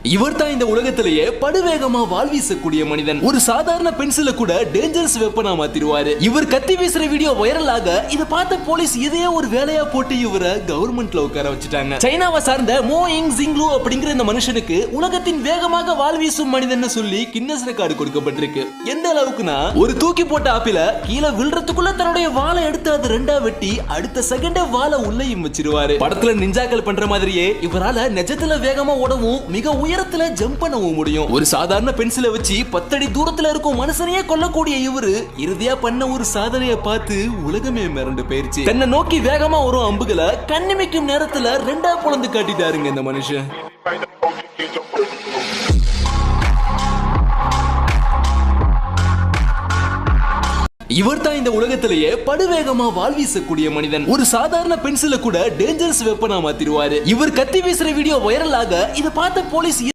இவர் தான் இந்த உலகத்திலேயே படுவேகமா வாள் வீசக்கூடிய மனிதன். ஒரு சாதாரண பென்சில கூட டேஞ்சரஸ் வெப்பனா மாத்திடுவாரு. இவர் கத்தி வீசுற வீடியோ வைரல் ஆக இத பார்த்த போலீஸ் இதையே ஒரு வேலையா போட்டு இவரை கவர்மெண்ட்ல உட்கார வச்சுட்டாங்க. சைனாவை சார்ந்த மோ இங் ஜிங்லு அப்படிங்கிற இந்த மனுஷனுக்கு உலகத்தின் வேகமாக வாள் வீசும் மனிதன் சொல்லி கின்னஸ் ரெக்கார்டு கொடுக்கப்பட்டிருக்கு. எந்த அளவுக்குனா ஒரு தூக்கி போட்ட ஆப்பிள கீழே விழுறதுக்குள்ள தன்னுடைய வாளை எடுத்து அது ரெண்டா வெட்டி அடுத்த செகண்டே வாளை உள்ளேயும் வச்சிருவாரு. படத்துல நிஞ்சாக்கள் பண்ற மாதிரியே இவரால நிஜத்துல வேகமா ஓடவும் மிக உயரத்துல ஜம்ப் பண்ணவும் முடியும். ஒரு சாதாரண பென்சிலை வச்சு 10 அடி தூரத்துல இருக்கும் மனுஷனையே கொல்லக்கூடிய இவரு இறுதியா பண்ண ஒரு சாதனையை பார்த்து உலகமே மிரண்டு போயிருச்சு. தன்னை நோக்கி வேகமா வரும் அம்புகளை கண்ணிமைக்கும் நேரத்துல ரெண்டா பொளந்து காட்டிட்டாருங்க இந்த மனுஷன். இவர் தான் இந்த உலகத்திலேயே படுவேகமா வாள் வீசக்கூடிய மனிதன். ஒரு சாதாரண பென்சில கூட டேஞ்சரஸ் வெப்பனா மாத்திடுவாரு. இவர் கத்தி வீசுற வீடியோ வைரல் ஆக இத பார்த்த போலீஸ்